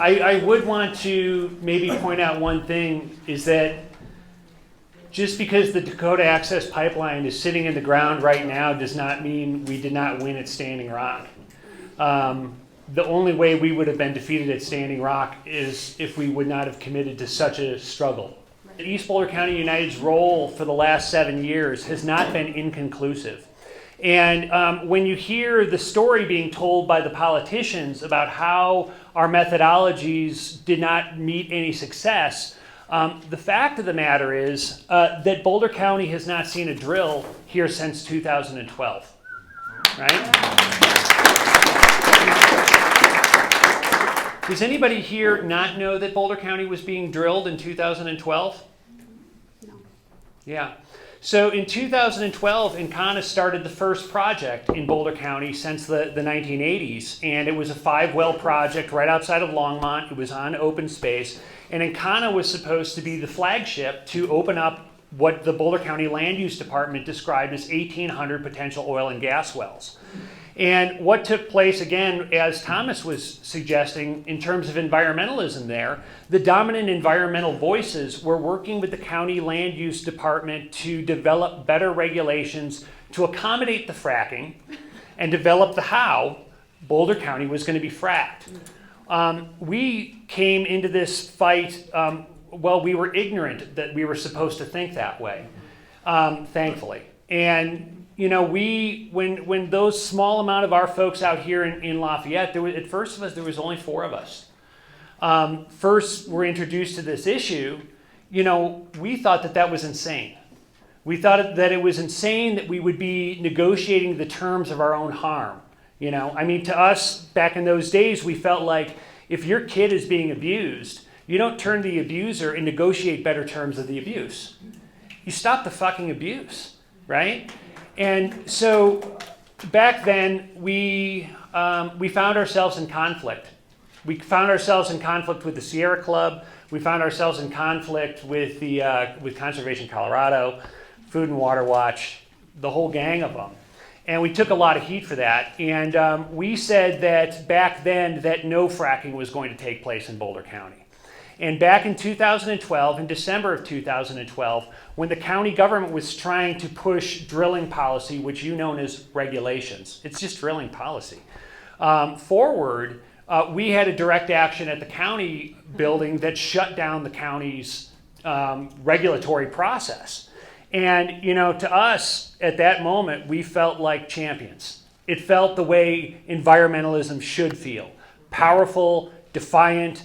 I would want to maybe point out one thing, is that just because the Dakota Access Pipeline is sitting in the ground right now does not mean we did not win at Standing Rock. The only way we would have been defeated at Standing Rock is if we would not have committed to such a struggle. East Boulder County United's role for the last 7 years has not been inconclusive. And when you hear the story being told by the politicians about how our methodologies did not meet any success, the fact of the matter is that Boulder County has not seen a drill here since 2012, right? Does anybody here not know that Boulder County was being drilled in 2012? No. Yeah. So in 2012, Encana started the first project in Boulder County since the 1980s, and it was a 5-well project right outside of Longmont. It was on open space, and Encana was supposed to be the flagship to open up what the Boulder County Land Use Department described as 1,800 potential oil and gas wells. And what took place, again, as Thomas was suggesting, in terms of environmentalism there, the dominant environmental voices were working with the county land use department to develop better regulations to accommodate the fracking and develop the how Boulder County was going to be fracked. We came into this fight, we were ignorant that we were supposed to think that way, thankfully. And you know, when those small amount of our folks out here in Lafayette, at first of us, there was only 4 of us. First, we're introduced to this issue. You know, we thought that was insane. We thought that it was insane that we would be negotiating the terms of our own harm. You know, I mean, to us, back in those days, we felt like if your kid is being abused, you don't turn to the abuser and negotiate better terms of the abuse. You stop the fucking abuse, right? And so back then, we found ourselves in conflict. We found ourselves in conflict with the Sierra Club. We found ourselves in conflict with with Conservation Colorado, Food and Water Watch, the whole gang of them. And we took a lot of heat for that. And we said that back then that no fracking was going to take place in Boulder County. And back in 2012, in December of 2012, when the county government was trying to push drilling policy, which you know as regulations, it's just drilling policy, forward, we had a direct action at the county building that shut down the county's regulatory process. And, you know, to us, at that moment, we felt like champions. It felt the way environmentalism should feel. Powerful, defiant,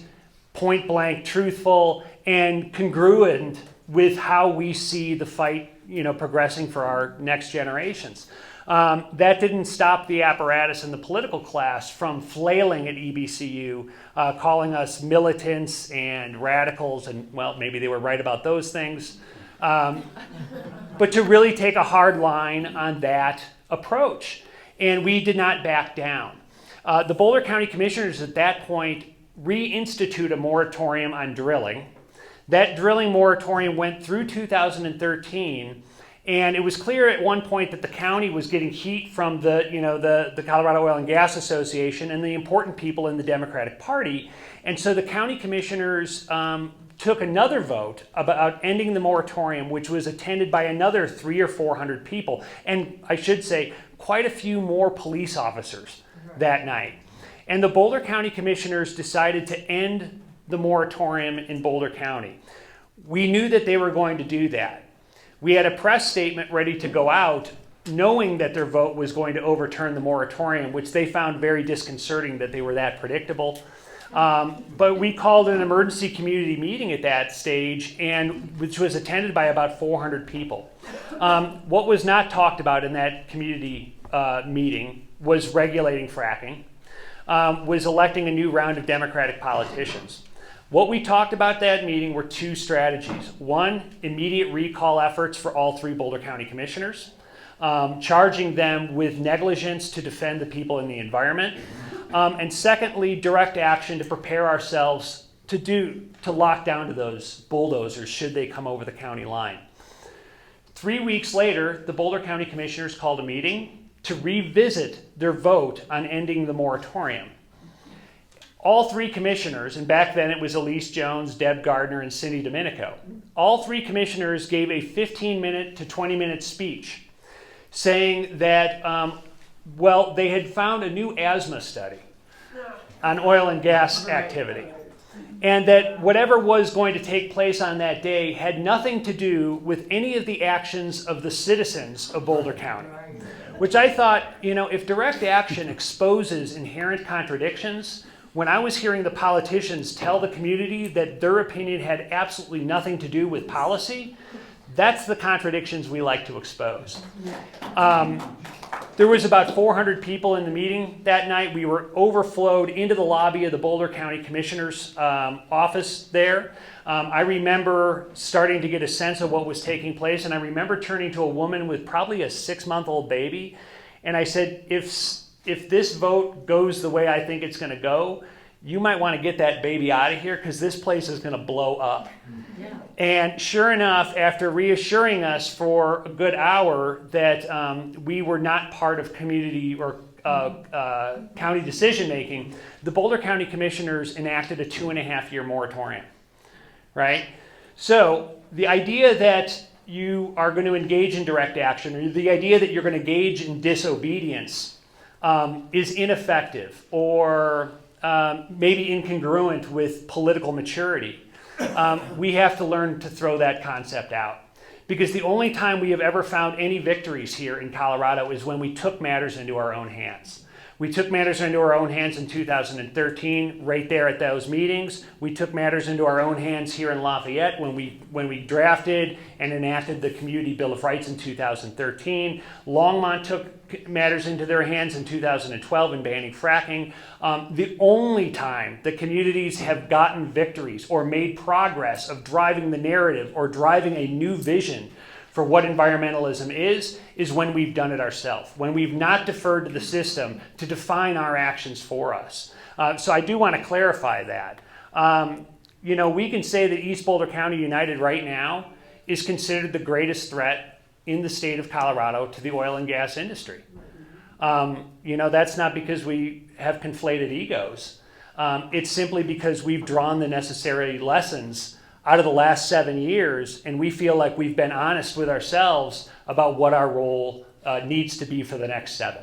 point-blank, truthful, and congruent with how we see the fight, you know, progressing for our next generations. That didn't stop the apparatus and the political class from flailing at EBCU, calling us militants and radicals, and, well, maybe they were right about those things. But to really take a hard line on that approach. And we did not back down. The Boulder County Commissioners at that point reinstitute a moratorium on drilling. That drilling moratorium went through 2013, and it was clear at one point that the county was getting heat from the Colorado Oil and Gas Association and the important people in the Democratic Party. And so the county commissioners took another vote about ending the moratorium, which was attended by another 300 or 400 people, and I should say quite a few more police officers that night. And the Boulder County Commissioners decided to end the moratorium in Boulder County. We knew that they were going to do that. We had a press statement ready to go out, knowing that their vote was going to overturn the moratorium, which they found very disconcerting that they were that predictable. But we called an emergency community meeting at that stage, which was attended by about 400 people. What was not talked about in that community meeting was regulating fracking. Was electing a new round of Democratic politicians. What we talked about that meeting were 2 strategies. One, immediate recall efforts for all 3 Boulder County commissioners, charging them with negligence to defend the people and the environment. And secondly, direct action to prepare ourselves to lock down to those bulldozers should they come over the county line. 3 weeks later, the Boulder County Commissioners called a meeting to revisit their vote on ending the moratorium. All three commissioners, and back then it was Elise Jones, Deb Gardner, and Cindy Domenico, all three commissioners gave a 15-minute to 20-minute speech saying that, well, they had found a new asthma study on oil and gas activity, and that whatever was going to take place on that day had nothing to do with any of the actions of the citizens of Boulder County. Which I thought, you know, if direct action exposes inherent contradictions, when I was hearing the politicians tell the community that their opinion had absolutely nothing to do with policy, that's the contradictions we like to expose. There was about 400 people in the meeting that night. We were overflowed into the lobby of the Boulder County Commissioner's office there. I remember starting to get a sense of what was taking place, and I remember turning to a woman with probably a 6-month-old baby, and I said, if this vote goes the way I think it's going to go, you might want to get that baby out of here because this place is going to blow up. Yeah. And sure enough, after reassuring us for a good hour that we were not part of community or county decision making, the Boulder County Commissioners enacted a 2.5-year moratorium. Right? So the idea that you are going to engage in direct action, or the idea that you're going to engage in disobedience, is ineffective or maybe incongruent with political maturity. We have to learn to throw that concept out. Because the only time we have ever found any victories here in Colorado is when we took matters into our own hands. We took matters into our own hands in 2013, right there at those meetings. We took matters into our own hands here in Lafayette when we drafted and enacted the Community Bill of Rights in 2013. Longmont took matters into their hands in 2012 in banning fracking. The only time the communities have gotten victories or made progress of driving the narrative or driving a new vision for what environmentalism is when we've done it ourselves, when we've not deferred to the system to define our actions for us. So I do want to clarify that. You know, we can say that East Boulder County United right now is considered the greatest threat in the state of Colorado to the oil and gas industry. You know, that's not because we have conflated egos. It's simply because we've drawn the necessary lessons out of the last 7 years, and we feel like we've been honest with ourselves about what our role needs to be for the next 7.